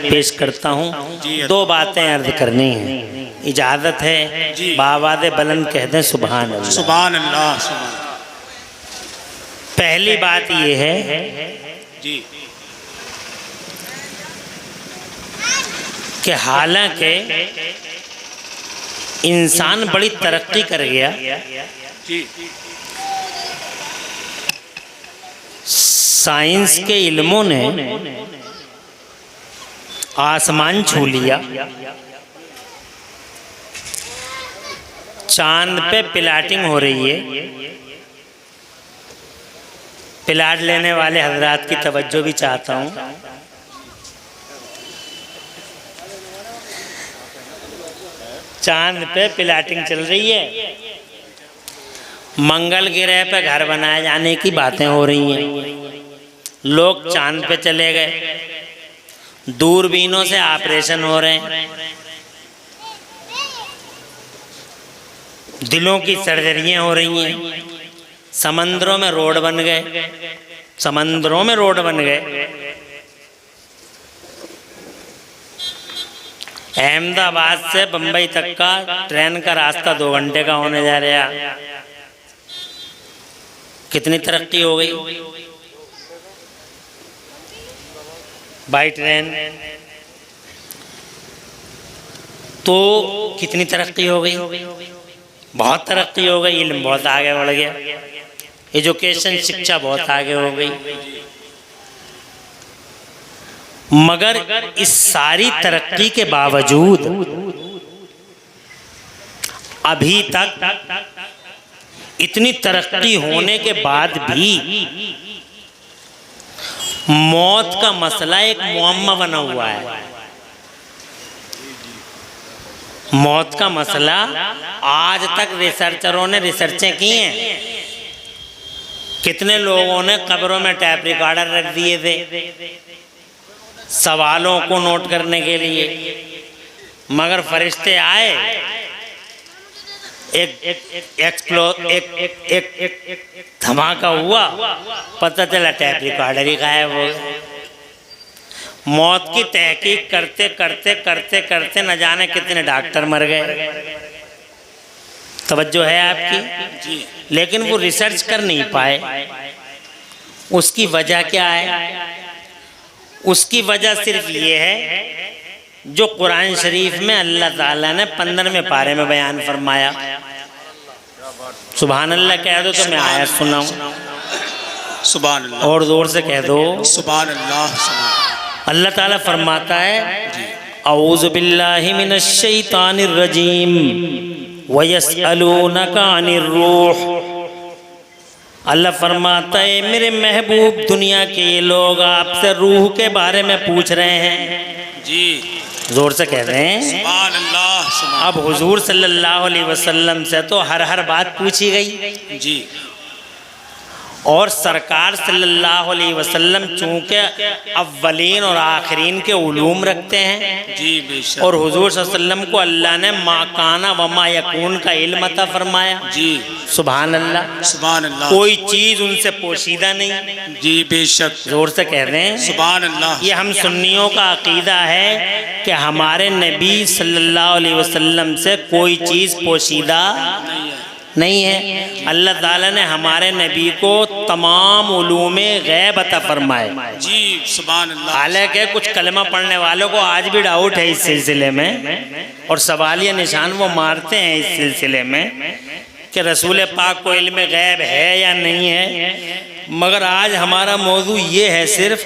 पेश करता हूँ। दो बातें अर्ज करनी हैं, इजाज़त है? बावाज़ बुलंद कह दें सुभान अल्लाह। सुभान अल्लाह। सुभान। पहली बात ये है जी कि हालांकि इंसान बड़ी तरक्की कर गया, जी साइंस के इल्मों ने आसमान छू लिया, चांद पे प्लाटिंग हो रही है। प्लाट लेने वाले हजरात की तवज्जो भी चाहता हूँ। चांद पे प्लाटिंग चल रही है, मंगल ग्रह पे घर बनाए जाने की बातें हो रही हैं, लोग चांद पे चले गए, दूरबीनों से ऑपरेशन हो रहे हैं, दिलों की सर्जरियां हो रही हैं, समंदरों में रोड बन गए, समंदरों में रोड बन गए। अहमदाबाद से बंबई तक का ट्रेन का रास्ता 2 घंटे का होने जा रहा। कितनी तरक्की हो गई बाई ट्रेन, तो कितनी तरक्की हो गई, बहुत तरक्की हो गई। इल्म बहुत आगे बढ़ गया, एजुकेशन शिक्षा बहुत आगे हो गई। मगर इस सारी तरक्की के बावजूद अभी तक इतनी तरक्की होने के बाद भी मौत का मसला एक मुअम्मा बना हुआ है। मौत का मसला आज तक रिसर्चरों ने रिसर्चें की हैं। कितने लोगों ने कब्रों में टैप रिकॉर्डर रख दिए थे सवालों को नोट करने के लिए, मगर फरिश्ते आए, एक धमाका हुआ, पता चला टैप रिकॉर्डर ही गायब हो गया। मौत की तहकीक करते करते करते करते न जाने कितने डॉक्टर मर गए। तवज्जो है आपकी? लेकिन वो रिसर्च कर नहीं पाए। उसकी वजह क्या है? उसकी वजह सिर्फ ये है जो कुरान शरीफ में अल्लाह ताला ने 15वें पारे में बयान फरमाया। सुभान अल्लाह कह दो तो मैं आयत सुनाऊं। सुभान अल्लाह। और जोर से कह दो सुभान अल्लाह। अल्लाह ताला फरमाता है, औज़ु बिल्लाहि मिनश शैतानिर रजीम वयसअलूनका अनिर रूह। अल्लाह फरमाता है, मेरे महबूब दुनिया के ये लोग आपसे रूह के बारे में पूछ रहे हैं। जी जोर से कह रहे हैं। सुभान अल्लाह। अब हुजूर सल्लल्लाहु अलैहि वसल्लम से तो हर बात पूछी गई जी, और सरकार सल्लल्लाहु अलैहि वसल्लम चूँकि अव्वलीन और आखिरीन के उलूम रखते हैं जी बेशक, और हुजूर सल्लल्लाहु अलैहि वसल्लम को अल्लाह ने मा काना व मा यकून का इल्म अता फरमाया। जी सुभान अल्लाह। सुभान अल्लाह। कोई चीज़ उनसे पोशीदा नहीं। जी बेशक, जोर से कह रहे हैं सुभान अल्लाह। ये हम सुन्नियों का अकीदा है कि हमारे नबी सल्लल्लाहु अलैहि वसल्लम से कोई चीज़ पोशीदा नहीं है। अल्लाह ताला ने हमारे नबी को तमाम उलूमे गैब अता फरमाए। जी सुभान अल्लाह। हालांकि कुछ कलमा पढ़ने वालों को आज भी डाउट है इस सिलसिले में, और सवालिया निशान वो मारते हैं इस सिलसिले में कि रसूल पाक को इल्म गैब है या नहीं है। मगर आज हमारा मौजू ये है सिर्फ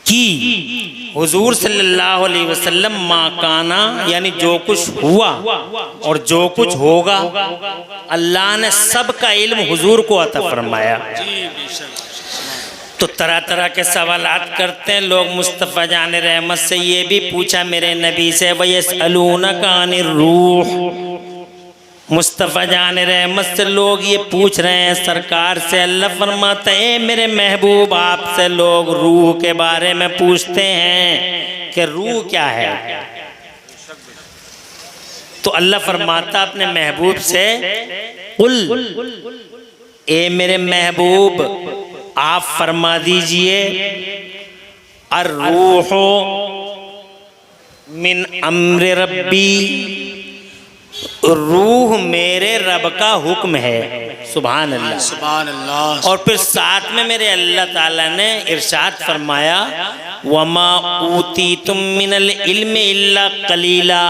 कि हुजूर सल्लल्लाहु अलैहि वसल्लम माकाना यानी जो कुछ हुआ और जो कुछ होगा अल्लाह ने सबका इल्म हुजूर को अता फरमाया। तो तरह तरह के सवालात करते हैं लोग। मुस्तफ़ा जान रहमत से ये भी पूछा मेरे नबी से, वयसअलूनका अनिर रूह। मुस्तफ़ा जान रहमत से लोग ये पूछ रहे हैं सरकार से। अल्लाह फरमाते हैं, मेरे महबूब आपसे लोग रूह के बारे में पूछते हैं कि रूह क्या है। तो अल्लाह फरमाता अपने महबूब से, कुल ए मेरे महबूब आप फरमा दीजिए, अर्रूह मिन अम्र रब्बी, रूह मेरे रब का हुक्म है। सुभान अल्लाह। सुभान अल्लाह। और फिर साथ में मेरे अल्लाह ताला ने इरशाद फरमाया, वमा ऊती तुम मिनल इल्म इल्ला कलीला,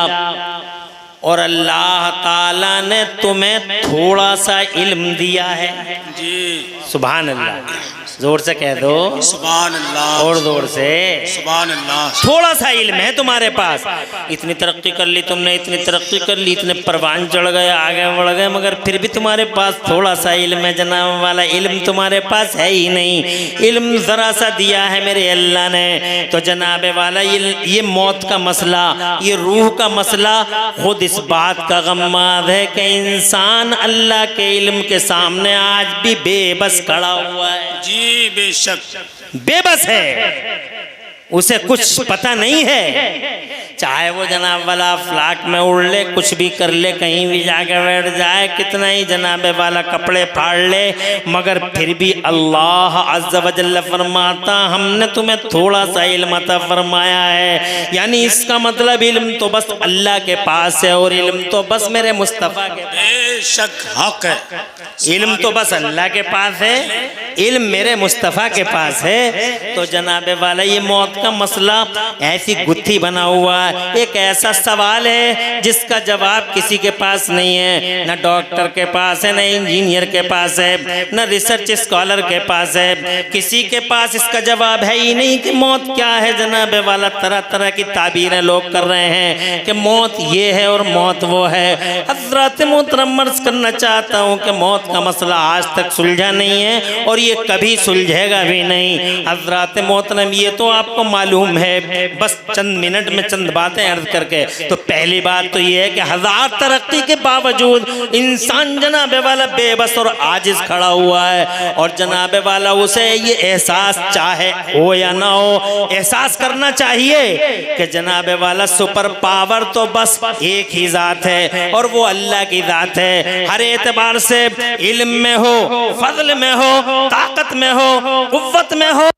और अल्लाह ताला ने तुम्हें थोड़ा सा इल्म दिया है। जी सुभान अल्लाह। जोर से कह दो सुभान अल्लाह। और जोर से। सुभान अल्लाह। थोड़ा सा इल्म है तुम्हारे पास, इतनी तरक्की कर ली तुमने, इतनी तरक्की कर ली, इतने परवान चढ़ गए, आगे बढ़ गए, मगर फिर भी तुम्हारे पास थोड़ा सा इल्म है। जनाब वाला इल्म तुम्हारे पास है ही नहीं। इल्म ज़रा सा दिया है मेरे अल्लाह ने। तो जनाब वाला ये मौत का मसला, ये रूह का मसला खुद इस बात का गम्माद है कि इंसान अल्लाह के इल्म के सामने आज भी बेबस खड़ा हुआ है। जी बेशक बेबस है, उसे कुछ पता नहीं है। चाहे वो जनाब वाला फ्लाक में उड़ ले, कुछ भी कर ले, कहीं भी जाकर बैठ जाए, कितना ही जनाब वाला कपड़े फाड़ ले, मगर फिर भी अल्लाह अज़्ज़ व जल्ल फरमाता हमने तुम्हें थोड़ा सा इल्म अता फरमाया है। यानी इसका मतलब इल्म तो बस अल्लाह के पास है, और इल्म तो बस मेरे मुस्तफ़ा के पास। बेशक हक है। इल्म तो बस अल्लाह के पास है, इल्म मेरे मुस्तफ़ा के पास है। तो जनाब वाला ये मौत का मसला ऐसी गुत्थी बना हुआ है, एक ऐसा सवाल है जिसका जवाब किसी के पास नहीं है। न डॉक्टर के पास है, न इंजीनियर के पास है, न रिसर्च स्कॉलर के पास है, किसी के पास इसका जवाब है ही नहीं कि मौत क्या है। जनाब वाला तरह तरह की ताबीरें लोग कर रहे हैं कि मौत ये है और मौत वो है। हज़रत मोहतरम अर्ज़ करना चाहता हूँ कि मौत का मसला आज तक सुलझा नहीं है और ये कभी सुलझेगा भी नहीं। हज़रत मोहतरम ये तो आपको मालूम है, बस चंद मिनट में चंद बातें अर्ज करके। तो पहली बात तो ये है कि हजार तरक्की के बावजूद इंसान जनाबे वाला बेबस और आजिज खड़ा हुआ है। और जनाबे वाला उसे ये एहसास चाहे हो या ना हो, एहसास करना चाहिए कि जनाबे वाला सुपर पावर तो बस एक ही ज़ात है और वो अल्लाह की ज़ात है। हर एतबार से, इल्म में हो, फजल में हो, ताकत में हो, कुव्वत में हो,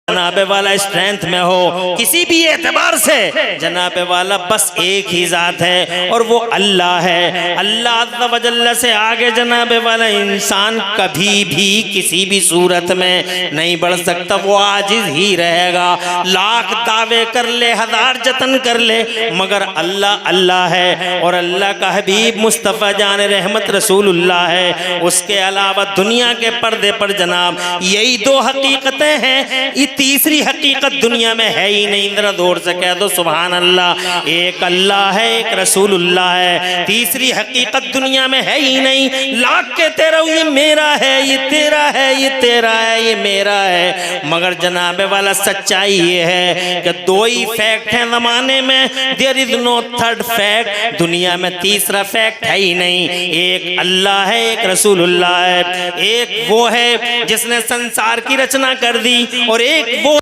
जनाबे वाला स्ट्रेंथ में हो, किसी भी एतबार से जनाबे वाला बस एक ही ज़ात है और वो अल्लाह है। अल्लाह अज़्ज़ व जल्ल से आगे जनाबे वाला इंसान कभी भी किसी भी सूरत में नहीं बढ़ सकता, वो आजिज़ ही रहेगा। लाख दावे कर ले, हजार जतन कर ले, मगर अल्लाह अल्लाह है और अल्लाह का हबीब मुस्तफ़ा जान रहमत रसूलुल्लाह है। उसके अलावा दुनिया के पर्दे पर जनाब यही दो हकीकतें हैं, तीसरी हकीकत दुनिया में है ही नहीं। जरा जोर से कह दो सुभान अल्लाह। एक अल्लाह है, एक रसूलुल्लाह है, तीसरी हकीकत दुनिया में है ही नहीं। लाख कहते रहो ये मेरा है, ये तेरा है, ये तेरा है, ये मेरा है, मगर जनाबे वाला सच्चाई ये है कि दो ही फैक्ट हैं ज़माने में, there is no third fact. दुनिया में तीसरा फैक्ट है ही नहीं। एक अल्लाह है, एक रसूलुल्लाह है, एक वो है जिसने संसार की रचना कर दी और एक वो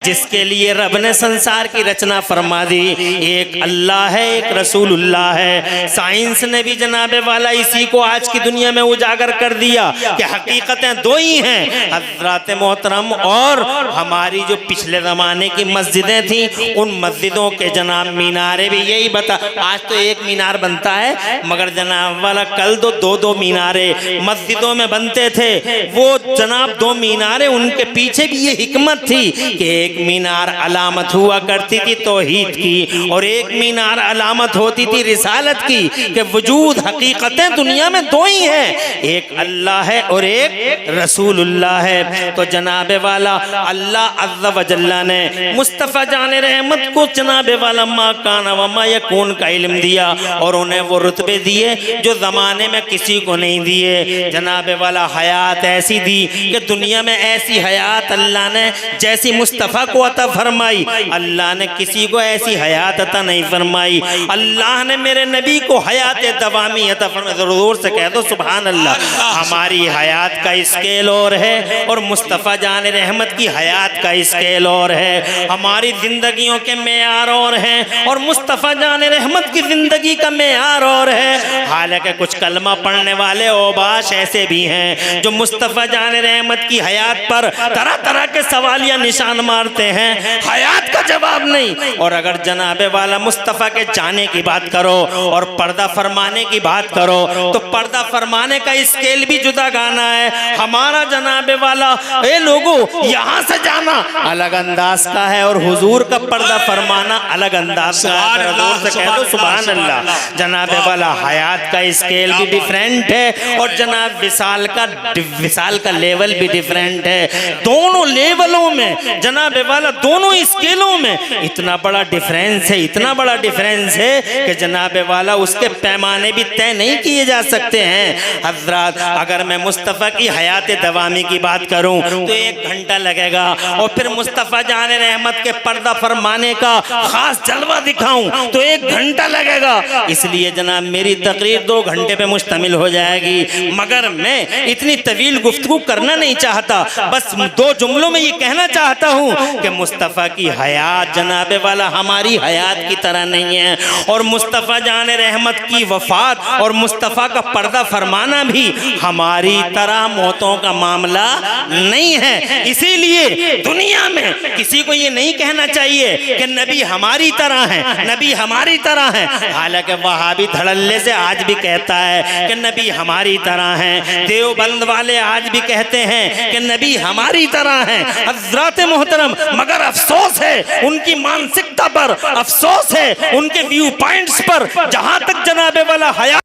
जिसके लिए रब ने संसार की रचना फरमा दी। एक अल्लाह है, एक रसूलुल्लाह है। साइंस ने भी जनाबे वाला इसी को आज की दुनिया में उजागर कर दिया कि हकीकतें दो ही हैं, हज़रत मोहतरम और हमारी जो पिछले ज़माने की मस्जिदें थी, उन मस्जिदों के जनाब मीनारे भी यही बता। आज तो एक मीनार बनता है, मगर जनाब वाला कल दो दो मीनारे मस्जिदों में बनते थे। वो जनाब दो मीनारे, उनके पीछे भी ये हिकमत थी कि एक मीनार अलामत हुआ करती थी तौहीद की और एक मीनार अलामत होती थी रिसालत की, कि वजूद हकीकतें दुनिया में दो ही हैं, एक अल्लाह है और एक रसूलुल्लाह है। तो जनाबे वाला अल्लाह अज़्ज़ व जल्ला ने मुस्तफ़ा जाने रहमत को जनाबे वाला मा कान व मा यकून का इल्म दिया और उन्हें वो रुतबे दिए जो ज़माने में किसी को नहीं दिए। जनाबे वाला हयात ऐसी दी कि दुनिया में ऐसी हयात अल्लाह ने जैसी मुस्तफ़ा को अता फरमाई, अल्लाह ने किसी को ऐसी हयात अता नहीं फरमाई। अल्लाह ने मेरे नबी को हयात दवामी अता फरमाई। ज़रूर से कह दो सुभान अल्लाह। हमारी हयात का स्केल और है और मुस्तफ़ा जान रहमत की हयात का स्केल और है। हमारी जिंदगियों के मेयार और हैं और मुस्तफ़ा जान रहमत की जिंदगी का मेयार और है। हालांकि कुछ कलमा पढ़ने वाले ओबाश ऐसे भी हैं जो मुस्तफ़ा जान रहमत की हयात पर तरह तरह के सवाल या निशान मार मारते हैं, हयात का जवाब नहीं। और अगर जनाबे वाला मुस्तफ़ा के जाने की बात करो और पर्दा फरमाने की बात करो तो पर्दा फरमाने का स्केल भी जुदा गाना है। हमारा जनाबे वाला ए लोगों यहाँ से जाना अलग अंदाज का है और हुजूर का पर्दा फरमाना अलग अंदाज का है। जोर से कह दो सुभान अल्लाह। जनाबे वाला हयात का स्केल भी डिफरेंट है और जनाब विशाल का लेवल भी डिफरेंट है। दोनों लेवलों में जनाबे वाला दोनों स्केलों में इतना बड़ा डिफरेंस है, इतना बड़ा डिफरेंस है कि जनाबे वाला उसके पैमाने भी तय नहीं किए जा सकते हैं। हजरात अगर मैं मुस्तफ़ा की हयात दवामी की बात करूं तो 1 घंटा लगेगा और फिर मुस्तफ़ा जान रहमत के पर्दा फरमाने का खास जलवा दिखाऊं तो 1 घंटा लगेगा। इसलिए जनाब मेरी तकरीर 2 घंटे पे मुश्तमिल हो जाएगी, मगर मैं इतनी तवील गुफ्तगू करना नहीं चाहता। बस 2 जुमलों में ये कहना चाहता हूँ कि मुस्तफ़ा की हयात जनाबे वाला हमारी हयात की तरह नहीं है और मुस्तफ़ा जान रहमत की वफात और मुस्तफ़ा का पर्दा फरमाना भी हमारी तरह मौतों का मामला नहीं है। इसीलिए दुनिया में किसी को ये नहीं कहना चाहिए कि नबी हमारी तरह है, नबी हमारी तरह है। हालांकि वहाबी धड़ल्ले से आज भी कहता है कि नबी हमारी तरह है, देवबंद वाले आज भी कहते हैं कि नबी हमारी तरह है। हज़रात मोहतरम, मगर अफसोस है उनकी मानसिकता पर, अफसोस है उनके व्यू पॉइंट्स पर। जहां तक जनाबे वाला हयात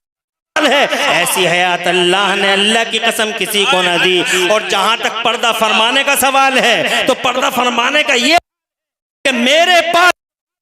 है ऐसी हयात अल्लाह ने अल्लाह की कसम किसी को न दी। और जहां तक पर्दा फरमाने का सवाल है तो पर्दा फरमाने का ये कि मेरे पास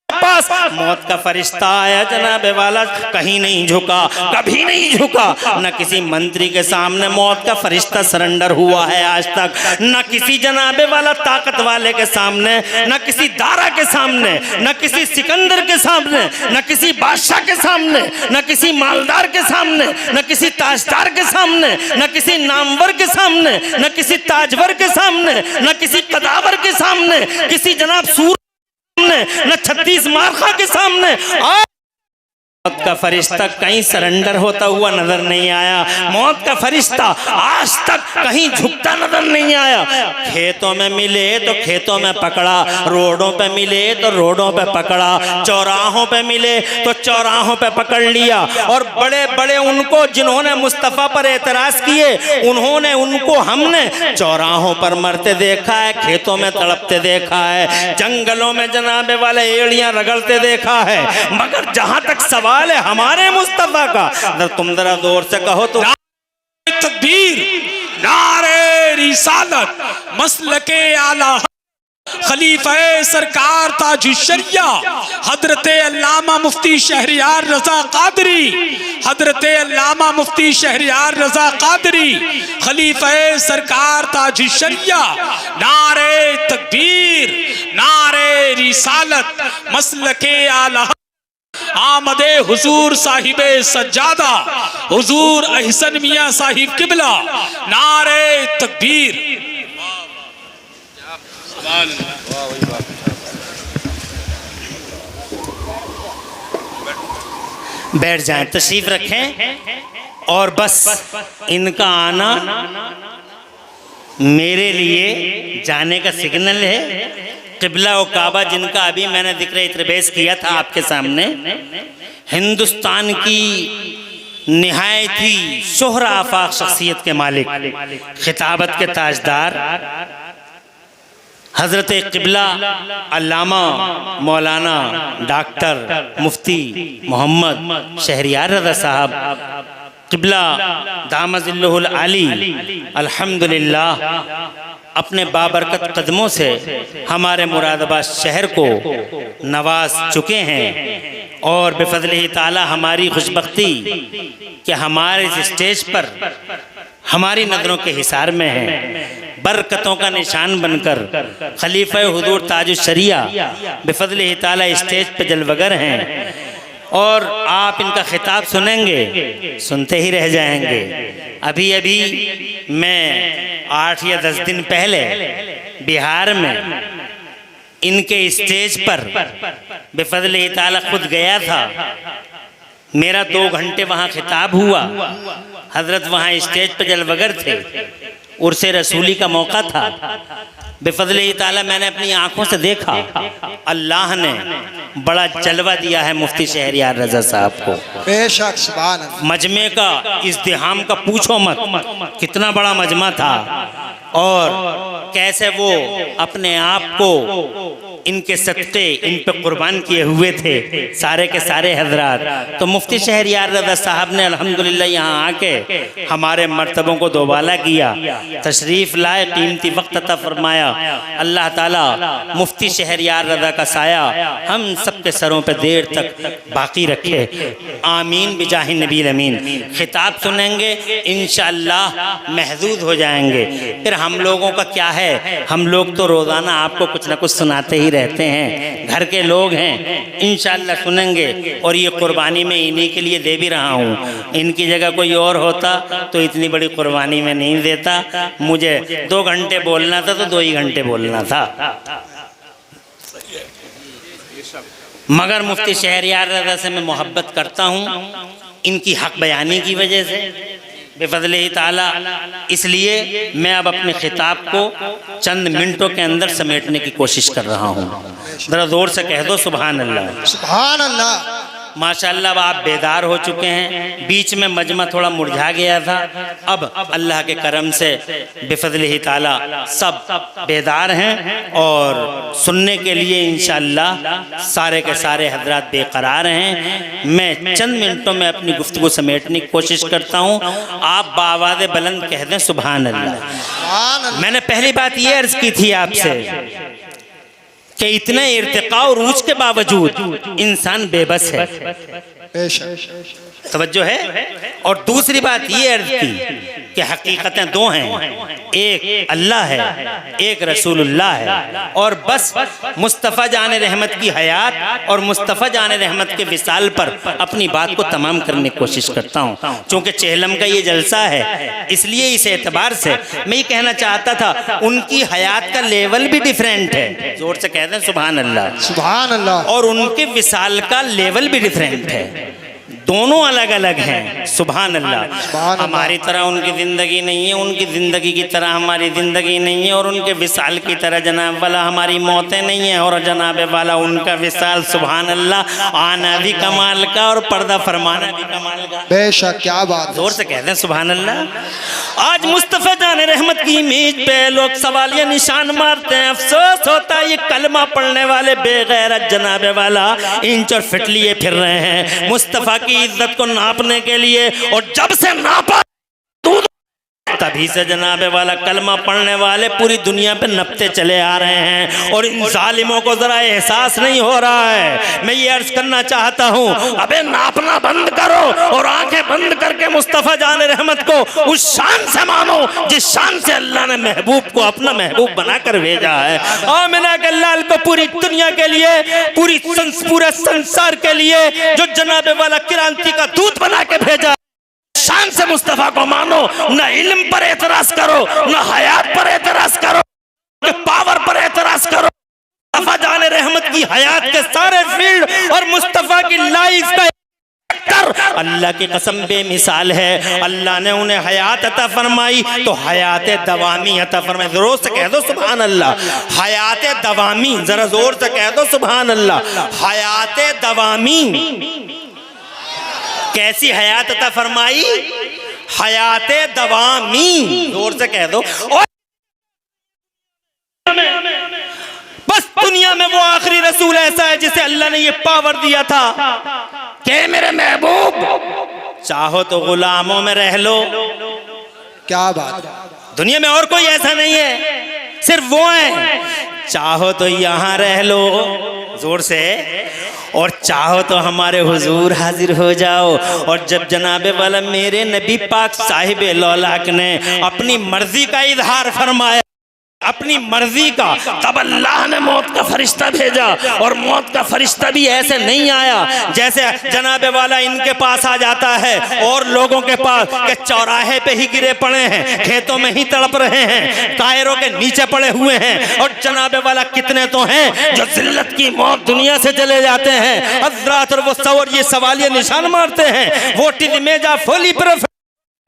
मौत का फरिश्ता आया जनाबे वाला, कहीं नहीं झुका, कभी नहीं झुका। न किसी मंत्री के सामने मौत का फरिश्ता सरेंडर हुआ है आज तक, न किसी जनाबे वाला ताकत वाले के सामने, न किसी दारा के सामने, न किसी सिकंदर के सामने, न किसी बादशाह के सामने, न किसी मालदार के सामने, न किसी ताजदार के सामने, न किसी नामवर के सामने, न किसी ताजवर के सामने, न किसी कदावर के सामने, किसी जनाब सूर न 36 मार्खा के सामने मौत का फरिश्ता कहीं सरेंडर होता हुआ नजर नहीं आया। मौत का फरिश्ता आज तक कहीं झुकता नजर नहीं आया। खेतों में मिले तो खेतों में पकड़ा, रोडों पे मिले तो रोडों पे पकड़ा, चौराहों पे मिले तो चौराहों पे पकड़ लिया। और बड़े बड़े उनको जिन्होंने मुस्तफ़ा पर एतराज किए उन्होंने उनको हमने चौराहों पर मरते देखा है, खेतों में तड़पते देखा है, जंगलों में जनाबे वाले एड़ियां रगड़ते देखा है। मगर जहां तक सवाल है हमारे मुस्तफ़ा का, अगर तुम जरा जोर से कहो तो तकबीर, नारे रिसालत, मसलके आला खलीफा सरकार ताजुशरिया हजरत अल्लामा मुफ्ती शहरियार रजा कादरी, हजरत अल्लामा मुफ्ती शहरियार रजा कादरी खलीफा सरकार ताजुशरिया। नारे तकबीर, नारे रिसालत, मसलके आला आमदे हुजूर साहिबे सज्जादा हुजूर अहसन मियां साहिब किबला। नारे तकबीर। बैठ जाएं, तशरीफ रखें। और बस इनका आना मेरे लिए जाने का सिग्नल है। क़िबला और काबा जिनका अभी मैंने जिक्र इतरबेस किया था आपके सामने, हिंदुस्तान की निहायत ही शोहरा आफाक शख्सियत के मालिक, खिताबत के ताजदार हज़रत क़िबला अल्लामा मौलाना डॉक्टर मुफ्ती मोहम्मद शहरियार रज़ा साहब क़िबला दामज़िल्लुहुल आली अल्हम्दुलिल्लाह अपने बाबरकत कदमों से हमारे मुरादाबाद शहर को नवाज चुके हैं। और बेफज़लिही ताला हमारी खुशबख्ती कि हमारे इस स्टेज पर हमारी नज़रों के हिसार में है, बरकतों का निशान बनकर खलीफा हुजूर ताजुशरिया बेफज़लिही ताला स्टेज पर जलवगर हैं। और आप इनका खिताब सुनेंगे, सुनते ही रह जाएंगे। अभी अभी मैं 8 या 10 दिन पहले बिहार में इनके स्टेज पर बेफज़लिही ताला खुद गया था। मेरा 2 घंटे वहाँ खिताब हुआ। हजरत वहाँ स्टेज पर जलवगर थे, उर्से रसूली का मौका था। बेफज़ल ताला मैंने अपनी आंखों से देखा, अल्लाह ने बड़ा जलवा दिया है मुफ्ती शहरयार रज़ा साहब को। बेशक सुभान अल्लाह। मजमे का इज़्दिहाम का पूछो मत, कितना बड़ा मजमा था और कैसे वो अपने आप को इनके सत्ते इन पे कुर्बान किए हुए थे सारे के सारे हजरात। तो मुफ्ती शहरयार रज़ा साहब ने अल्हम्दुलिल्लाह यहाँ आके हमारे मर्तबों को दोबाला किया, तशरीफ़ लाए, कीमती वक्त अता फरमाया। अल्लाह ताला मुफ्ती शहरयार रज़ा का साया हम सब के सरों पे देर तक बाकी रखे, आमीन बिजाहि नबी अमीन। खिताब सुनेंगे इंशाअल्लाह महजूज हो जाएंगे। फिर हम लोगों का क्या है, हम लोग तो रोज़ाना आपको कुछ ना कुछ सुनाते ही रहते हैं, घर के लोग हैं, इंशाअल्लाह सुनेंगे। और ये कुर्बानी में इन्हीं के लिए दे भी रहा हूँ, इनकी जगह कोई और होता तो इतनी बड़ी कुर्बानी में नहीं देता। मुझे 2 घंटे बोलना था तो 2 ही घंटे बोलना था, मगर मुफ्ती शहरयार रज़ा से मैं मोहब्बत करता हूँ इनकी हक बयानी की वजह से बेफज़ल ताला। इसलिए मैं अब अपने खिताब को चंद मिनटों के अंदर समेटने की कोशिश कर रहा हूँ। ज़रा ज़ोर से कह दो सुभान अल्लाह। सुभान अल्लाह। माशाअल्लाह आप बेदार हो चुके हैं, बीच में मजमा थोड़ा मुरझा गया था, अब अल्लाह के करम से बेफज़ल ताला सब बेदार हैं और सुनने के लिए इंशाअल्लाह सारे के सारे हजरात बेकरार हैं। मैं चंद मिनटों में अपनी गुफ्तगू समेटने की कोशिश करता हूँ, आप बावाज़ बुलंद कह दें सुभान अल्लाह। मैंने पहली बात ये अर्ज़ की थी आपसे कि इतने इर्तिका और ऊंच के बावजूद इंसान बेबस है, तवज्जो है। और दूसरी बात ये अर्ज की कि हकीकतें 2 हैं, एक अल्लाह है, एक रसूलुल्लाह है। और बस मुस्तफ़ा जान रहमत की हयात और मुस्तफ़ा जान रहमत के विसाल पर अपनी बात को तमाम करने की कोशिश करता हूँ। चूँकि चेहलम का ये जलसा है, इसलिए इस एतबार से मैं ये कहना चाहता था उनकी हयात का लेवल भी डिफरेंट है, जोर से कह दें सुभान अल्लाह। सुभान अल्लाह। और उनके विसाल का लेवल भी डिफरेंट है, दोनों अलग अलग हैं, सुभान अल्लाह। हमारी तरह उनकी ज़िंदगी नहीं है, उनकी ज़िंदगी की तरह हमारी ज़िंदगी नहीं है, और उनके विसाल की तरह जनाब वाला हमारी मौतें नहीं हैं, और जनाब वाला उनका विसाल सुभान अल्लाह आना भी कमाल का और पर्दा फरमाना भी कमाल का। बेशक, क्या बात। जोर से कहते हैं सुभान अल्लाह। आज मुस्तफ़ा जान रहमत की इमेज पे लोग सवालिया निशान मारते हैं, अफसोस होता है ये कलमा पढ़ने वाले बेगैरत जनाब वाला इंच और फिट लिए फिर रहे हैं मुस्तफ़ा की इज्जत को नापने के लिए, और जब से नापा तभी से जनाबे वाला कलमा पढ़ने वाले पूरी दुनिया पे नपते चले आ रहे हैं, और इन जालिमों को जरा एहसास नहीं हो रहा है। मैं ये अर्ज करना चाहता हूँ, अबे नापना बंद करो और आंखें बंद करके मुस्तफ़ा जान रहमत को उस शान से मानो जिस शान से अल्लाह ने महबूब को अपना महबूब बनाकर भेजा है। आमिना के लाल को पूरी दुनिया के लिए, पूरे संसार के लिए जो जनाबे वाला क्रांति का दूत बना के भेजा, शान से मुस्तफ़ा को मानो, न इल्म पर एतराज करो, न हयात पर एतराज करो, न पावर पर एतराज करो। मुस्तफ़ा जान रहमत की हयात के सारे फील्ड और मुस्तफ़ा की लाइफ का अल्लाह की कसम बेमिसाल है। अल्लाह ने उन्हें हयात अता फरमाई तो हयात दवामी अता फरमाई। जोर से कह दो सुभान अल्लाह। हयात दवामी, जरा जोर से कह दो सुभान अल्लाह। हयात दवामी, कैसी हयात अता फरमाई? हयात दवामी, जोर से कह दो। और बस दुनिया में वो आखिरी रसूल ऐसा है जिसे अल्लाह ने ये पावर दिया था कि मेरे महबूब चाहो तो गुलामों में रह लो। क्या बात। दुनिया में और कोई ऐसा नहीं है, सिर्फ वो है। चाहो तो यहाँ रह लो, जोर से, और चाहो तो हमारे हुजूर हाजिर हो जाओ। और जब जनाबे वाला मेरे नबी पाक साहिब लौलाक ने अपनी मर्जी का इजहार फरमाया, अपनी मर्जी का, तब अल्लाह ने मौत का फरिश्ता भेजा। और मौत का फरिश्ता भी ऐसे नहीं आया जैसे जनाबे वाला इनके पास आ जाता है और लोगों के पास के चौराहे पे ही गिरे पड़े हैं, खेतों में ही तड़प रहे हैं, टायरों के नीचे पड़े हुए हैं। और जनाबे वाला कितने तो हैं जो जिल्लत की मौत दुनिया से चले जाते हैं हजरात, और वो सवालिया निशान मारते हैं। वो टिज मेजा फोली पर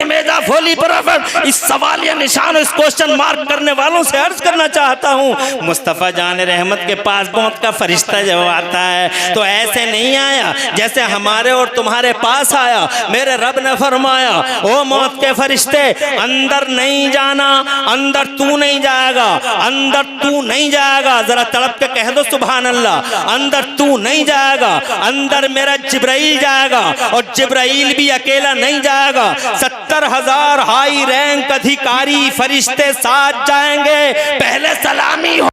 मेजा फोली प्रॉफिट, इस सवाल या निशान, इस क्वेश्चन मार्क करने वालों से अर्ज करना चाहता हूँ, मुस्तफ़ा जान रहमत के पास मौत का फरिश्ता जब आता है तो ऐसे नहीं आया जैसे हमारे और तुम्हारे पास आया। मेरे रब ने फरमाया, ओ मौत के फरिश्ते, अंदर नहीं जाना, अंदर तू नहीं जाएगा, अंदर तू नहीं जाएगा। जरा तड़प के कह दो सुभान अल्लाह। अंदर तू नहीं जाएगा, अंदर मेरा जिब्राइल जाएगा, और जिब्राइल भी अकेला नहीं जाएगा, 70,000 हाई रैंक अधिकारी फरिश्ते साथ जाएंगे। पहले सलामी हो,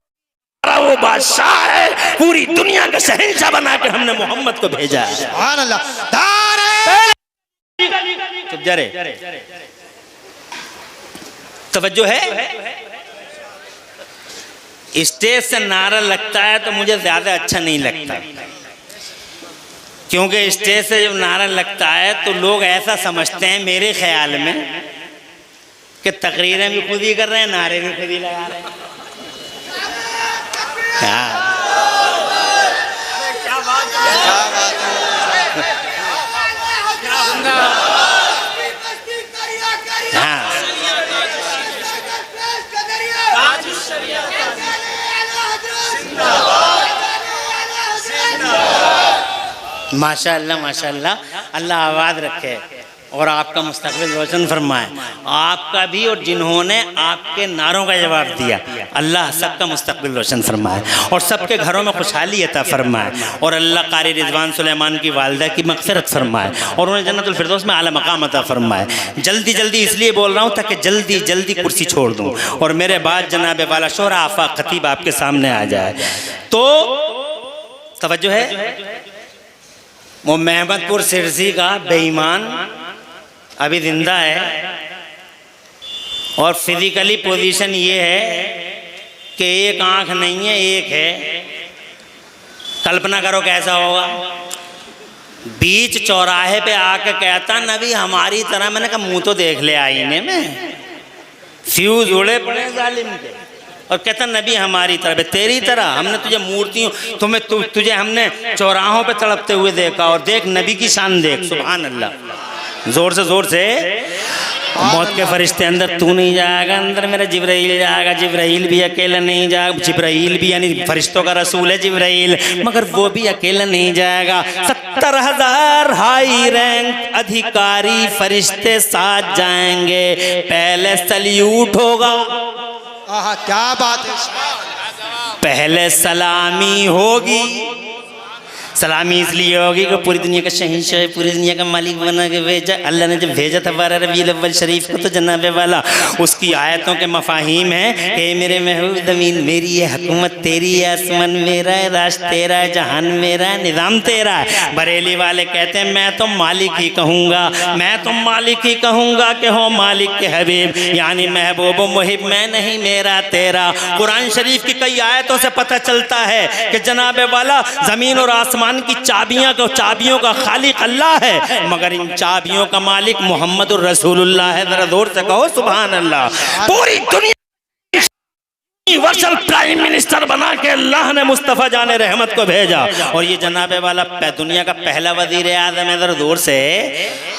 वो बादशाह है, पूरी दुनिया का शहंशाह बना के हमने मोहम्मद को भेजा है। सुभान अल्लाह। नारे चुप जा रे, तवज्जो है। स्टेज से नारा लगता है तो मुझे ज्यादा अच्छा नहीं लगता, क्योंकि स्टेज से जब नारा लगता है तो लोग ऐसा समझते हैं मेरे ख्याल में कि तकरीरें भी खुद ही कर रहे हैं, नारे भी खुद ही लगा रहे हैं। माशाअल्लाह माशाअल्लाह, अल्लाह आबाद रखे और आपका मुस्तकबिल रोशन फरमाए, आपका भी और जिन्होंने आपके नारों का जवाब दिया, अल्लाह सबका मुस्तकबिल रोशन फरमाए और सबके घरों में खुशहाली अता फरमाए, और अल्लाह कारी रिजवान सुलेमान की वालिदा की मग़फ़िरत फरमाए और उन्हें जन्नतुल फिरदौस में आला मकाम अता फरमाए। जल्दी जल्दी इसलिए बोल रहा हूँ ताकि जल्दी जल्दी कुर्सी छोड़ दूँ और मेरे बाद जनाब वाला शोरा आफा खतीब आपके सामने आ जाए। तो तवज्जो है, वो महमदपुर सिरसी का बेईमान अभी जिंदा है और फिजिकली पोजीशन ये है कि एक आंख नहीं है, एक है। कल्पना करो कैसा होगा। बीच चौराहे पे आके कहता, नबी हमारी तरह। मैंने कहा मुंह तो देख ले आईने में, फ्यूज उड़े पड़े जालिम के। और कहता नबी हमारी तरह, तेरी तरह। हमने तुझे मूर्तियों तुझे हमने चौराहों पे तड़पते हुए देखा, और देख नबी की शान देख। सुभान अल्लाह। जोर से मौत के फरिश्ते, अंदर तू नहीं जाएगा, अंदर मेरा जिब्राइल जाएगा। जिब्राइल भी अकेला नहीं जाएगा, जिब्राइल भी यानी फरिश्तों का रसूल है जिब्राइल, मगर वो भी अकेला नहीं जाएगा। 70,000 हाई रैंक अधिकारी फरिश्ते साथ जाएंगे। पहले सल्यूट होगा, क्या बात है। पहले सलामी होगी। सलामी इसलिए होगी कि पूरी दुनिया का शहंशाह है, पूरी दुनिया का मालिक बना के भेजा। अल्लाह ने जब भेजा था 12 रबीउल अव्वल शरीफ को, तो जनाब वाला उसकी आयतों के मफाहिम है कि मेरे महबूब, ज़मीन मेरी है, हुकूमत तेरी है, आसमान मेरा है, राज तेरा है, जहान मेरा है, निज़ाम तेरा है। बरेली वाले कहते हैं मैं तो मालिक ही कहूँगा, मैं तो मालिक ही कहूँगा कि हो मालिक के हबीब, यानी महबूब मुहिब मैं नहीं, मेरा तेरा। कुरान शरीफ की कई आयतों से पता चलता है कि जनाब वाला ज़मीन और आसमान की चाबियों का खालिक अल्लाह है, मगर इन चाबियों का मालिक मोहम्मद रसूलुल्लाह है। जरा जोर से कहो सुभान अल्लाह। पूरी दुनिया यूनिवर्सल प्राइम मिनिस्टर बना के अल्लाह ने मुस्तफ़ा जाने रहमत को भेजा, और ये जनाबे वाला दुनिया का पहला वजीर आज़म है। जरा दूर से,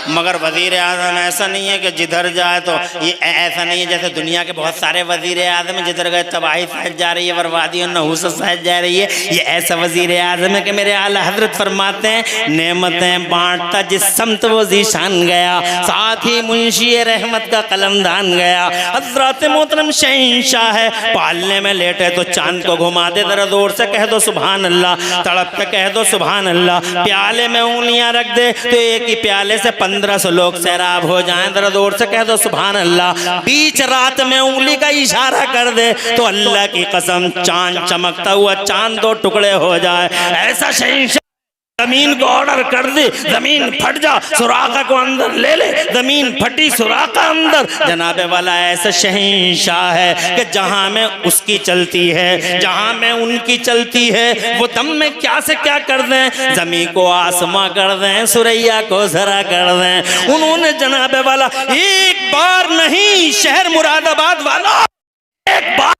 मगर वजीर आज़म ऐसा नहीं है कि जिधर जाए तो ये ऐसा नहीं है जैसे दुनिया के बहुत सारे वजीर आज़म है, जिधर गए तबाही सहज जा रही है, बर्बादी और नहूसत सहज जा रही है। ये ऐसा वजीर आज़म है कि मेरे आला हजरत फरमाते हैं, नेमतें बांटता जिस समत वो जीशान गया, साथ ही मुंशी रहमत का कलमदान गया। हजरत मोहतरम शहंशाह है, पालने में लेटे तो चांद को घुमा दे। जरा जोर से कह दो सुभान अल्लाह, तड़प के कह दो सुभान अल्लाह। प्याले में उंगलियां रख दे तो एक ही प्याले से 1500 लोग सैराब हो जाएं। जरा जोर से कह दो सुभान अल्लाह। बीच रात में उंगली का इशारा कर दे तो अल्लाह की कसम चांद चमकता हुआ चांद 2 टुकड़े हो जाए। ऐसा शहंशाह जमीन को ऑर्डर कर दे, जमीन फट जा, सुराखा को अंदर ले ले, जमीन फटी, सुराखा अंदर। जनाबे वाला ऐसा शहंशाह है कि जहां में उसकी चलती है, जहां में उनकी चलती है, वो दम में क्या से क्या कर दें, जमीन को आसमां कर दें, सुरैया को जरा कर दें। उन्होंने जनाबे वाला एक बार नहीं, शहर मुरादाबाद वाला एक बार,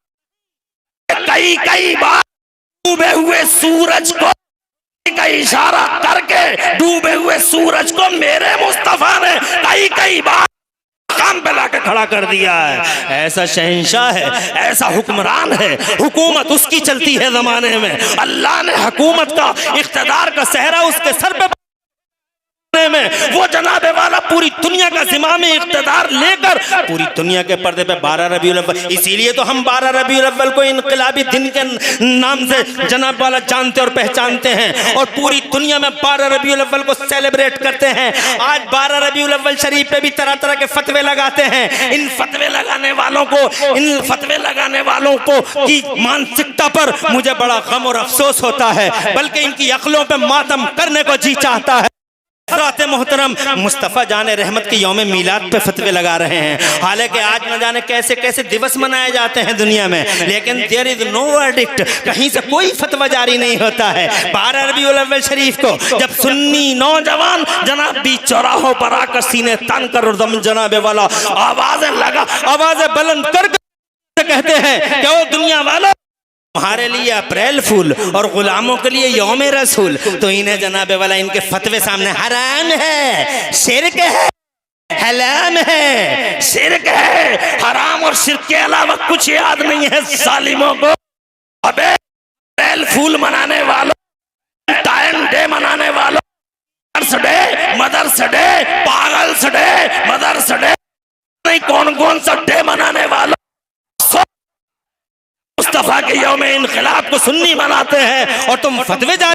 कई बार डूबे हुए सूरज को का इशारा करके, डूबे हुए सूरज को मेरे मुस्तफा ने कई बार मकाम पे लाके खड़ा कर दिया है। ऐसा शहंशाह है, ऐसा हुक्मरान है, हुकूमत उसकी चलती है जमाने में। अल्लाह ने हुकूमत का इख्तिदार का सहरा उसके सर पे में वो जनाबे वाला पूरी दुनिया का ज़िम्मा इख्तिदार लेकर पूरी दुनिया के पर्दे पे 12 रबीउल अव्वल, इसीलिए तो हम 12 रबीउल अव्वल को इनकलाबी दिन के नाम से जनाब वाला जानते और पहचानते हैं और पूरी दुनिया में 12 रबीउल अव्वल को सेलिब्रेट करते हैं। आज 12 रबीउल अव्वल शरीफ पे भी तरह तरह के फतवे लगाते हैं। इन फतवे लगाने वालों को की मानसिकता पर मुझे बड़ा गम और अफसोस होता है, बल्कि इनकी अक्लों पे मातम करने को जी चाहता है। मोहतरम मुस्तफ़ा जाने रहमत के यौम मीलाद पे फतवे लगा रहे हैं, हालांकि आज न जाने कैसे कैसे दिवस मनाए जाते हैं दुनिया में, लेकिन देयर इज नो वर्डिक्ट, कहीं से कोई फतवा जारी नहीं होता है। 12 रबीउल अव्वल शरीफ को जब सुन्नी नौजवान जनाब बीच चौराहों पर आकर सीने तन कर जनाबे वाला आवाज़ें बुलंद कर कहते हैं कि ओ दुनिया वालों, तुम्हारे लिए अप्रैल फूल और गुलामों के लिए यौम रसूल, तो इन्हें जनाबे वाला इनके फतवे सामने हराम है, शिर्क है, हलाम है, शिर्क है, हराम और शिर्क के अलावा कुछ याद नहीं है जालिमों को। अबे अप्रैल फूल मनाने वालों, टाइम डे मनाने वालों, मदर्स डे, पागल्स डे, मदर्स डे, नहीं कौन कौन सा डे मनाने वालों, मुस्तफा के यौम इनकलाब को सुन्नी मनाते हैं और तुम फतवे जारी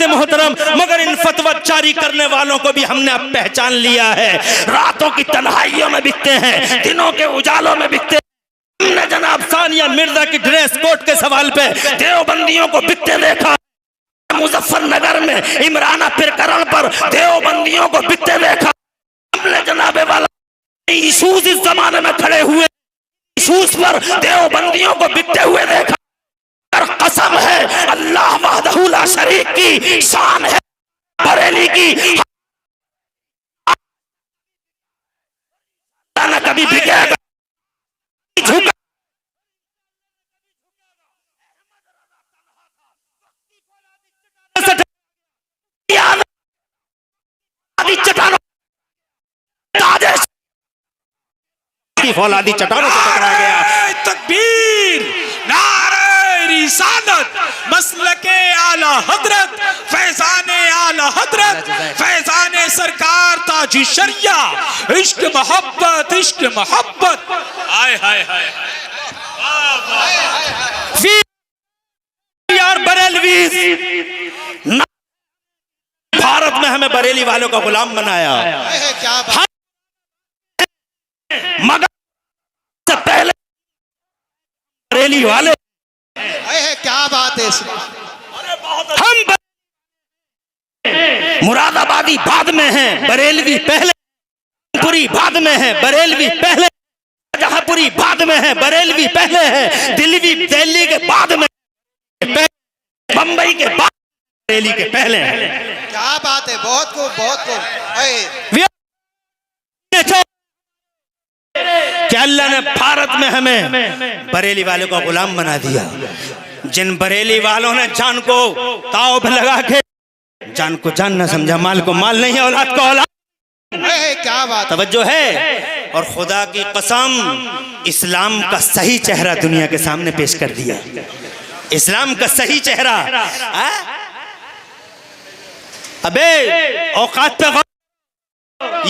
मोहतरम। मगर इन फतवा जारी करने वालों को भी हमने अब पहचान लिया है। रातों की तन्हाइयों में बिकते हैं, दिनों के उजालों में बिकते हैं। हमने जनाब सानिया मिर्जा की ड्रेस कोड के सवाल पे देवबंदियों को बिकते देखा। मुजफ्फरनगर में इमराना प्रकरण पर देवबंदियों को बिकते देखा। हमने जनाबे वाला इशूज इस जमाने में खड़े हुए इशूज पर देवबंदियों को बिकते हुए देखा। कसम है अल्लाह वहदहू ला शरीक की शान है, बरेली की न कभी बिकेगा, झुका चटानों फौलादी चट्टानों से टकरा गया। तकबीर, नारे रिसालत, मसलके आला हजरत, फैजाने आला हजरत, फैजाने सरकार ताज शरिया, इश्क मोहब्बत, इश्क मोहब्बत। हाय हाय हाय यार बरेलवी, भारत में हमें बरेली वालों का गुलाम बनाया, क्या बात मगर से पहले बरेली वाले है, क्या बात है। हम मुरादाबादी बाद में हैं, बरेलवी पहले, पूरी बाद में है, बरेलवी पहले, जहांपुरी बाद में है, बरेलवी पहले है, दिल्ली के बाद में, बंबई के बाद बरेली के पहले है। क्या बात है, बहुत खूब, बहुत खूब। क्या अल्लाह ने भारत में हमें बरेली वालों का गुलाम बना दिया। जिन बरेली वालों ने जान को ताव पे लगा के जान को जान न समझा, माल को माल नहीं, औलाद को औलाद, क्या बात, तवज्जो है। और खुदा की कसम इस्लाम का सही चेहरा दुनिया के सामने पेश कर दिया, इस्लाम का सही चेहरा। अबे औकात पे,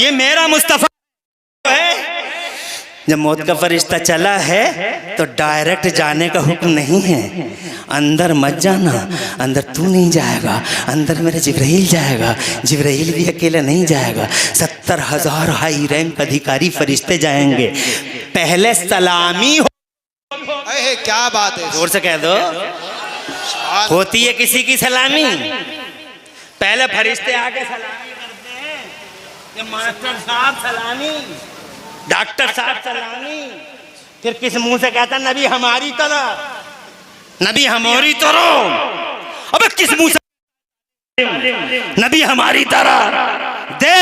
ये मेरा मुस्तफा है। जब मौत का फरिश्ता चला है तो डायरेक्ट जाने का हुक्म नहीं है, अंदर मत जाना, अंदर तू नहीं जाएगा, अंदर मेरा जिब्राइल जाएगा। जिब्राइल भी अकेला नहीं जाएगा, 70,000 हाई रैंक अधिकारी फरिश्ते जाएंगे। पहले सलामी हो, क्या बात है, जोर से कह दो, होती है किसी की सलामी, पहले फरिश्ते आके सलामी करते हैं कि मास्टर साहब सलामी, डॉक्टर साहब सलामी, फिर किस मुंह से कहता नबी हमारी तरह, नबी हमारी तरह। अबे किस मुंह से नबी हमारी तरह दे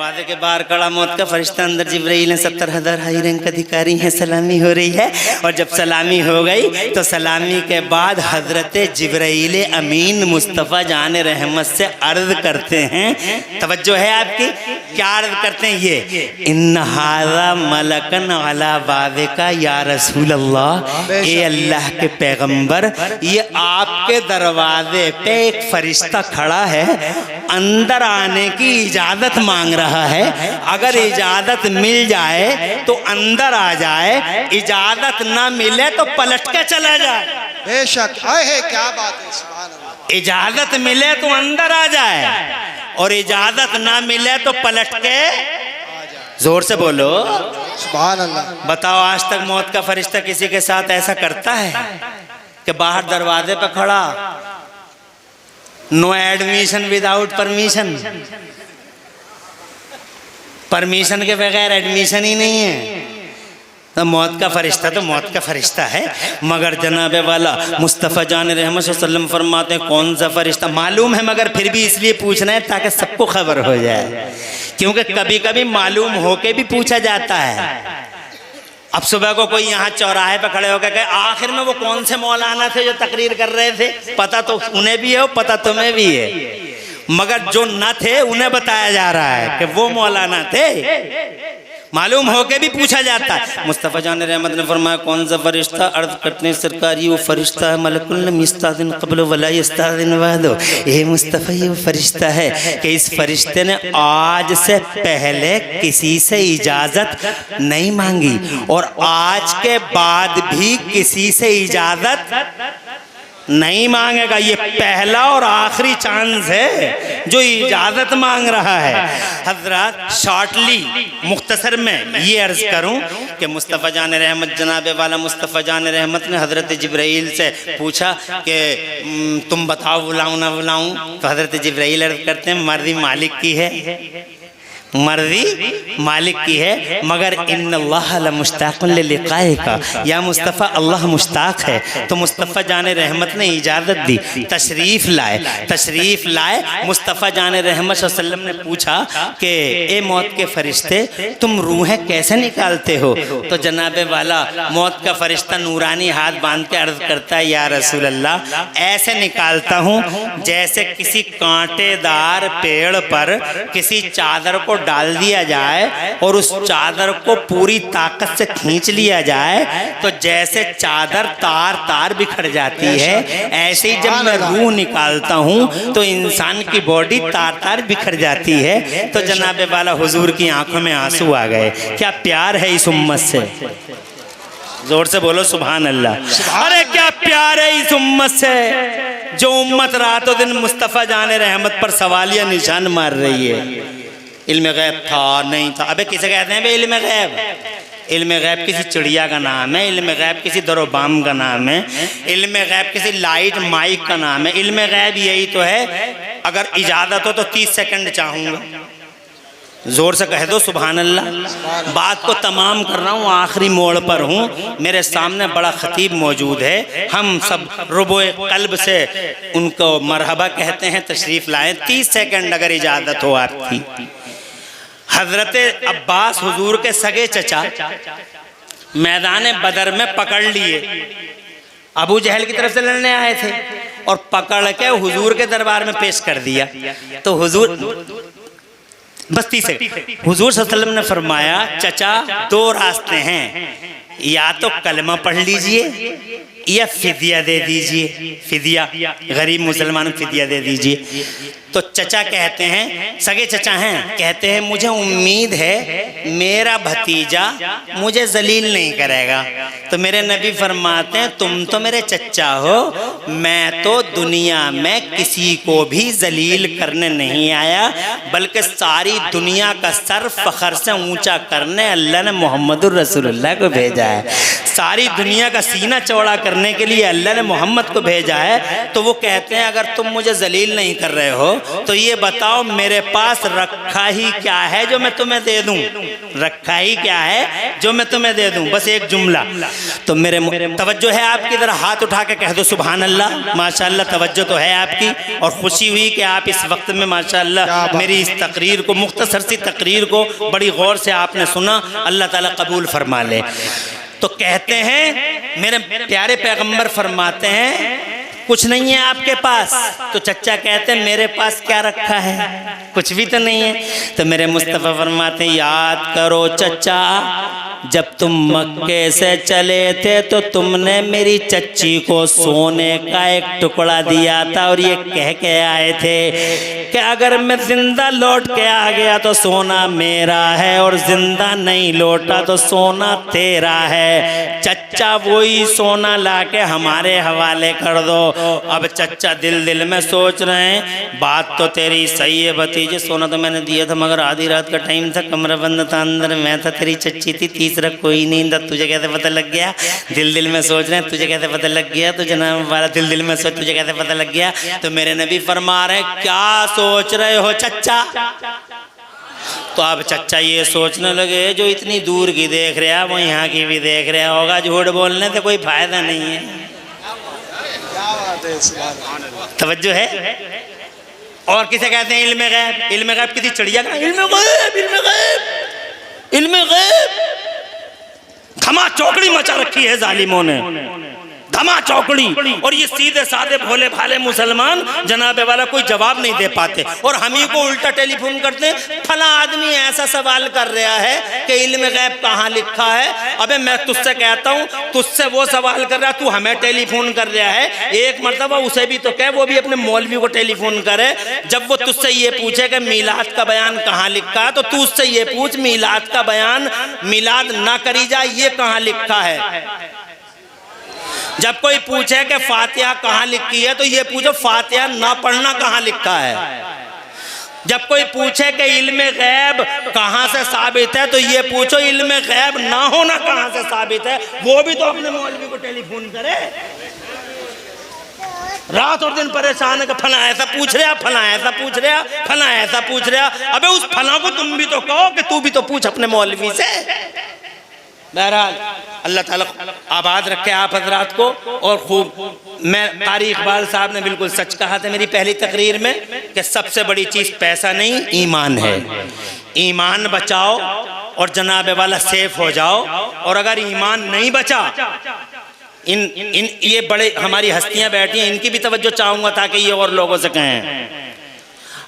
दरवाजे के बाहर खड़ा मौत का फरिश्ता, अंदर जिब्राइल हैं, 70,000 हाई रंग का अधिकारी हैं, सलामी हो रही है। और जब सलामी हो गई तो सलामी के बाद हजरत जिब्राइल अमीन मुस्तफ़ा जान रहमत से अर्ज करते हैं, तवज्जो है आपकी, क्या अर्ज करते हैं ये, इन हाज़ा मलकन अला बाबिका या रसूल अल्लाह, ए अल्लाह के पैगंबर, ये आपके दरवाजे पे एक फरिश्ता खड़ा है, अंदर आने की इजाजत मांग रहा है। अगर इजाजत मिल जाए तो अंदर आ जाए, इजाजत ना मिले तो पलट के चला जाए। बेशक है, क्या बात है, सुभान अल्लाह। इजाजत मिले तो अंदर आ जाए और इजाजत ना मिले तो पलट के, जोर से बोलो सुभान अल्लाह। बताओ, आज तक मौत का फरिश्ता किसी के साथ ऐसा करता है कि बाहर दरवाजे पर खड़ा, no admission without permission, permission के बगैर एडमिशन ही नहीं है। तो मौत का फरिश्ता तो मौत का फरिश्ता है, मगर जनाबे वाला मुस्तफ़ा जान रहमत सल्लम फरमाते हैं, कौन सा फरिश्ता मालूम है, मगर फिर भी इसलिए पूछ रहे हैं ताकि सबको खबर हो जाए, क्योंकि कभी कभी मालूम होके भी पूछा जाता है। अब सुबह को कोई यहाँ चौराहे पर खड़े होकर कहे, आखिर में वो कौन से मौलाना थे जो तकरीर कर रहे थे, पता तो उन्हें भी है, पता तुम्हें भी है, मगर जो न थे उन्हें बताया जा रहा है कि वो मौलाना थे, मालूम होके भी पूछा जाता है। मुस्तफ़ा जान रहमत ने फरमाया, कौन सा फरिश्ता? अर्ज करते हैं, सरकारी वो फरिश्ता है मलकुल मिस्तादिन क़ब्ल वला यस्तादिन बअद। ये मुस्तफ़ा ये वो फरिश्ता है कि इस फरिश्ते ने आज से पहले किसी से इजाज़त नहीं मांगी और आज के बाद भी किसी से इजाज़त नहीं मांगेगा। ये पहला और आखिरी चांस है जो इजाजत मांग रहा है। हजरत शॉर्टली मुख्तसर में ये अर्ज करूं कि मुस्तफ़ा जान रहमत, जनाबे वाला मुस्तफ़ा जान रहमत ने हजरत जिब्राइल से पूछा कि तुम बताओ बुलाऊं ना बुलाऊं, तो हजरत जिब्राइल अर्ज करते हैं, मर्जी मालिक की है, मर्जी मालिक की है, मगर इन्नल्लाह लमुश्ताक़ुन लिक़ाइका, या मुस्तफ़ा अल्लाह मुश्ताक़ है। तो मुस्तफ़ा जान रहमत ने इजाज़त दी, तशरीफ़ लाए। मुस्तफ़ा जान रहमत सल्लम ने पूछा कि ए मौत के फरिश्ते, तुम रूहें कैसे निकालते हो? तो जनाबे वाला मौत का फरिश्ता नूरानी हाथ बांध के अर्ज़ करता है, या रसूल अल्लाह, ऐसे निकालता हूँ जैसे किसी कांटेदार पेड़ पर किसी चादर को डाल दिया जाए और उस चादर को पूरी ताकत से खींच लिया जाए, तो जैसे चादर तार तार बिखर जाती है, ऐसे ही जब मैं रूह निकालता हूँ तो इंसान की बॉडी तार तार बिखर जाती है। तो जनाबे वाला हुजूर की आंखों में आंसू आ गए। क्या प्यार है इस उम्मत से, जोर से बोलो सुभान अल्लाह। अरे क्या प्यार है इस उम्मत से, जो उम्मत रातों दिन मुस्तफ़ा जान रहमत पर सवालिया निशान मार रही है। इल्म गैब था नहीं था, अबे किसे कहते हैं बे इल्म गैब? इल्म गैब किसी चिड़िया का नाम है, इल्म गैब किसी दरोबाम का नाम है, इल्म गैब किसी लाइट माइक का नाम है। इल्म गैब यही तो है, अगर इजाज़त हो तो 30 सेकंड चाहूँगा, जोर से कह दो सुभान अल्लाह। बात को तमाम कर रहा हूँ, आखिरी मोड़ पर हूँ, मेरे सामने बड़ा खतीब मौजूद है, हम सब रुबोए कल्ब से उनको मरहबा कहते हैं, तशरीफ़ लाएँ। 30 सेकंड अगर इजाज़त हो आपकी। हजरत अब्बास हुजूर के सगे चचा मैदान बदर में पकड़ लिए, अबू जहल की तरफ से लड़ने आए थे और पकड़ के हुजूर के दरबार में पेश कर दिया। तो हुजूर बस्ती से हुजूर सल्लल्लाहु अलैहि वसल्लम ने फरमाया, चचा 2 रास्ते हैं, या तो कलमा पढ़ लीजिए या फिदिया दे दीजिए, फिदिया गरीब मुसलमान फिदिया दे दीजिए। तो चचा कहते हैं, सगे चचा हैं, कहते हैं मुझे उम्मीद है मेरा भतीजा मुझे जलील नहीं करेगा। तो मेरे नबी फरमाते हैं, तुम तो मेरे चचा हो, मैं तो दुनिया में किसी को भी जलील करने नहीं आया, बल्कि सारी दुनिया का सर फखर से ऊंचा करने अल्लाह ने मोहम्मदुर रसूलुल्लाह को भेजा है। सारी दुनिया का सीना चौड़ा करने के लिए अल्लाह ने मोहम्मद को भेजा है। तो वो कहते हैं अगर तुम मुझे जलील नहीं कर रहे हो तो ये बताओ मेरे पास रखा ही क्या है जो मैं तुम्हें दे दूं, रखा ही क्या है जो मैं तुम्हें दे दूं, बस एक जुमला। तो मेरे तवज्जो है आपकी, तरह हाथ उठा के कह दो सुभान अल्लाह। माशाअल्लाह तवज्जो तो है आपकी, और खुशी हुई कि आप इस वक्त में माशाअल्लाह मेरी इस तकरीर को, मुख्तसर सी तकरीर को बड़ी गौर से आपने सुना। अल्लाह ताला कबूल फरमा ले। तो कहते हैं मेरे प्यारे पैगंबर फरमाते हैं कुछ नहीं है आपके पास। तो चच्चा कहते हैं मेरे पास क्या रखा है, कुछ भी तो नहीं है। तो मेरे मुस्तफ़ा फरमाते हैं याद करो चच्चा, जब तुम मक्के से चले थे तो तुमने मेरी चच्ची को सोने का एक टुकड़ा दिया था और ये कह के आए थे कि अगर मैं जिंदा लौट के आ गया तो सोना मेरा है और जिंदा नहीं लौटा तो सोना तेरा है। चच्चा वही सोना लाके हमारे हवाले कर दो। अब चच्चा दिल दिल में सोच रहे हैं बात तो तेरी सही है भतीजे, सोना तो मैंने दिया था मगर आधी रात का टाइम था, कमरा बंद था, अंदर मैं था, तेरी चच्ची थी, तीसरा कोई नहीं था। तुझे कैसे पता लग गया? दिल दिल में सोच रहे हैं तुझे कैसे पता लग गया? तो जनाब वाला दिल दिल में सोच तुझे कैसे पता लग गया? तो मेरे नबी फरमा रहे क्या सोच रहे हो चच्चा? तो अब चच्चा ये सोचने लगे जो इतनी दूर की देख रहा वो यहाँ की भी देख रहा होगा, झूठ बोलने से कोई फायदा नहीं है। तवज्जो है। और किसे कहते हैं इल्मे गैब? इल्मे गैब किसी चिड़िया का इल्मे गैब, इल्मे गैब, इल्मे गैब। धमा चौकड़ी मचा रखी है जालिमों ने, धमा चौकड़ी। और ये सीधे साधे भोले भाले मुसलमान जनाबे वाला कोई जवाब नहीं दे पाते और हम ही को उल्टा टेलीफोन करते हैं। फला आदमी ऐसा सवाल कर रहा है कि इल्म गैब कहाँ लिखा है। अबे मैं तुझसे कहता हूँ, तुझसे वो सवाल कर रहा है, तू हमें टेलीफोन कर रहा है। एक मर्तबा उसे भी तो कह, वो भी अपने मौलवी को टेलीफोन करे। जब वो तुझसे ये पूछे कि मीलाद का बयान कहाँ लिखा है तो तू उससे ये पूछ मीलाद का बयान मीलाद ना करी जाए ये कहाँ लिखा है। जब कोई पूछे कि फातिहा कहाँ लिखी है तो ये पूछो फातिहा ना पढ़ना कहाँ लिखा है। जब कोई पूछे कि इल्मे गैब कहाँ से साबित है तो ये पूछो इल्मे गैब ना होना कहाँ से साबित है। वो भी तो अपने मौलवी को टेलीफोन करे। रात और दिन परेशान है कि फला ऐसा पूछ रहा, फला ऐसा पूछ रहा, फला ऐसा पूछ रहा। अबे उस फला को तुम भी तो कहो कि तू भी तो पूछ अपने मौलवी से। बहरहाल अल्लाह ताला आबाद रखे आप हजरात को। और खूब मैं कारी इकबाल साहब ने बिल्कुल सच कहा था मेरी पहली तकरीर में कि सबसे बड़ी चीज़ पैसा नहीं ईमान है। ईमान बचाओ और जनाबे वाला सेफ हो जाओ। और अगर ईमान नहीं बचा, इन ये बड़े हमारी हस्तियां बैठी हैं, इनकी भी तवज्जो चाहूँगा ताकि ये और लोगों से कहें।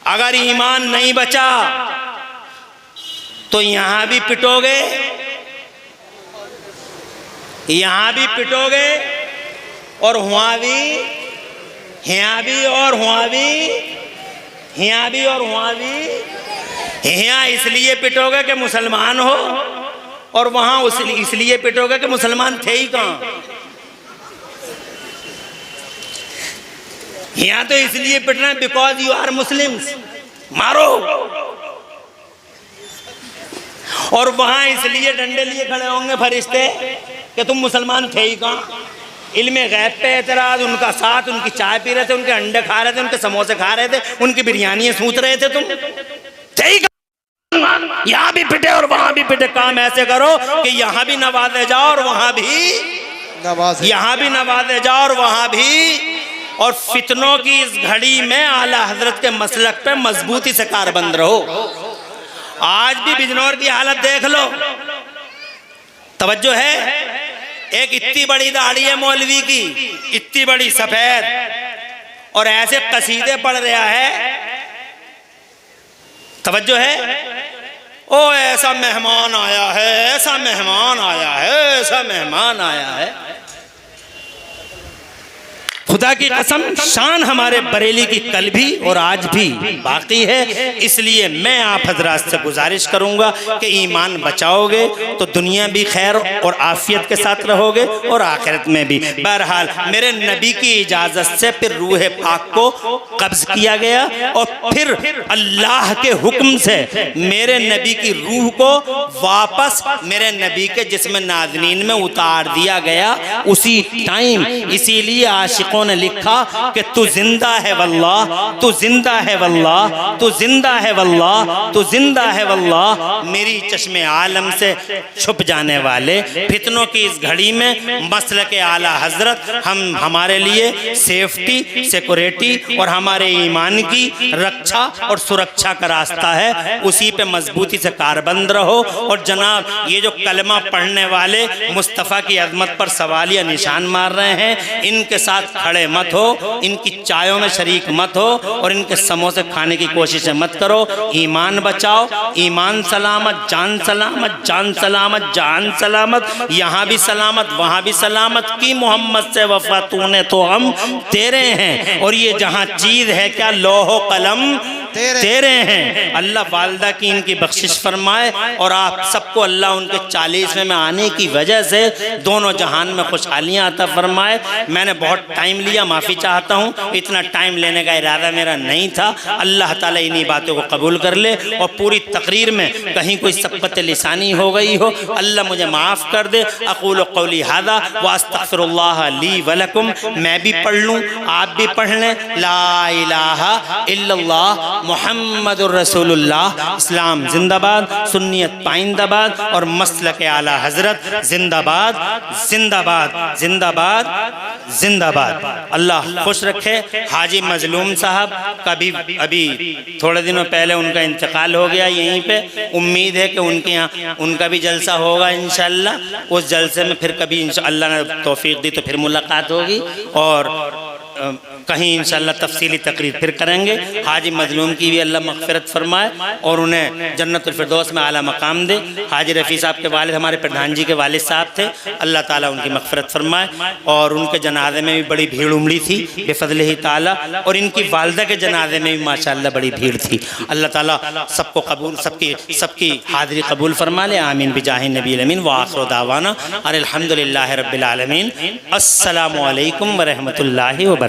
अगर ईमान नहीं बचा तो यहाँ भी पिटोगे, यहाँ भी पिटोगे और वहाँ भी, यहाँ भी और वहाँ भी, यहाँ भी और वहाँ भी। यहाँ इसलिए पिटोगे कि मुसलमान हो और वहाँ इसलिए पिटोगे कि मुसलमान थे ही कहाँ। यहाँ तो इसलिए पिटना है बिकॉज यू आर मुस्लिम्स, मारो। और वहाँ इसलिए डंडे लिए खड़े होंगे फरिश्ते कि तुम मुसलमान थे ही कहाँ। इल्मे गैब पे एतराज, उनका साथ, उनकी चाय पी रहे थे, उनके अंडे खा रहे थे, उनके समोसे खा रहे थे, उनकी बिरयानी सूत रहे थे, तुम थे ही कहाँ। यहाँ भी पिटे और वहाँ भी पिटे। काम ऐसे करो कि यहाँ भी नवाजे जाओ और वहाँ भी, यहाँ भी नवाजे जाओ और वहाँ भी। और फितनों की इस घड़ी में आला हजरत के मसलक पे मजबूती से कारबंद रहो। आज भी बिजनौर की हालत देख लो, तवज्जो है। एक इतनी बड़ी दाढ़ी है मौलवी की, इतनी बड़ी सफेद, और ऐसे कसीदे पढ़ रहा है। तवज्जो है। ओ ऐसा मेहमान आया है, ऐसा मेहमान आया है, ऐसा मेहमान आया है। खुदा की कसम शान हमारे बरेली की कल भी और आज भी बाकी है। इसलिए मैं आप हजरात से गुजारिश करूंगा कि ईमान बचाओगे तो दुनिया भी खैर और आफियत के साथ रहोगे और आखिरत में भी। बहरहाल मेरे नबी की इजाज़त से फिर रूह पाक को कब्ज किया गया और फिर अल्लाह के हुक्म से मेरे नबी की रूह को वापस मेरे नबी के जिस्म नाज़नीन में उतार दिया गया उसी टाइम। इसीलिए आशिकों ने लिखा कि तू जिंदा है वल्लाह, तू जिंदा है वल्लाह, तू जिंदा है वल्लाह, तू जिंदा है वल्लाह। मेरी चश्मे आलम से छुप जाने वाले फितनों की इस घड़ी में मसलक आला हजरत हमारे लिए सेफ्टी, सिक्योरिटी और हमारे ईमान की रक्षा और सुरक्षा का रास्ता है। उसी पे मजबूती से कारबंद रहो। और जनाब ये जो कलमा पढ़ने वाले मुस्तफ़ा की अजमत पर सवालिया निशान मार रहे हैं, इनके साथ खड़े मत हो, इनकी चायों में शरीक मत हो और इनके समोसे खाने की कोशिशें मत करो। ईमान बचाओ, ईमान सलामत, जान सलामत, जान सलामत, जान सलामत, यहाँ भी सलामत वहाँ भी सलामत की मोहम्मद से वफा तूने तो हम तेरे हैं। और ये जहाँ चीज़ है क्या लोहो कलम तेरे हैं। अल्लाह वालदा की इनकी बख्शिश फरमाए और आप सबको अल्लाह उनके 40वें में आने की वजह से दोनों जहान में खुशहालियाँ अता फरमाए। मैंने बहुत टाइम लिया, माफ़ी चाहता हूँ, इतना टाइम लेने का इरादा मेरा नहीं था। अल्लाह ताला इन्हीं बातों को कबूल कर ले और पूरी तकरीर में कहीं कोई सबकत लिसानी हो गई हो अल्लाह मुझे माफ़ कर दे। अक़ूलु क़ौली हाज़ा व अस्तग़फ़िरुल्लाह ली व लकुम। मैं भी पढ़ लूँ, आप भी पढ़ लें। ला इलाहा इल्लल्लाह मुहम्मदुर रसूलुल्लाह। इस्लाम जिंदाबाद, सुन्नियत पाइंदाबाद और मसलक आला हजरत जिंदाबाद, जिंदाबाद, जिंदाबाद, जिंदाबाद। अल्लाह खुश रखे। हाजी मजलूम साहब का भी अभी थोड़े दिनों पहले उनका इंतकाल हो गया यहीं पे। उम्मीद है कि उनके यहाँ उनका भी जलसा होगा इंशाअल्लाह। उस जलसे में फिर कभी इंशाअल्लाह ने तौफीक दी तो फिर मुलाकात होगी और कहीं इंशाअल्लाह तफसीली तकरीर फिर करेंगे। हाजी मजलूम की भी अल्लाह मग़फ़िरत फरमाए और उन्हें जन्नतुल फ़िरदौस में आला मकाम दे। हाजी रफ़ी साहब के वालिद हमारे प्रधान जी के वालिद साहब थे, अल्लाह ताला उनकी मग़फ़िरत फरमाए। और उनके जनाजे में भी बड़ी भीड़ उमड़ी थी बेफ़ज़्लिही ताला और इनकी वालदा के जनाजे में भी माशाअल्लाह बड़ी भीड़ थी। अल्लाह ताला सबको कबूल, सबकी हाज़िरी कबूल फरमा ले। आमीन बिजाहि नबी अमीन व आखिरु दावाना अनिल हम्दुलिल्लाहि रब्बिल आलमीन। अस्सलामु अलैकुम व रहमतुल्लाहि व बरकातहू।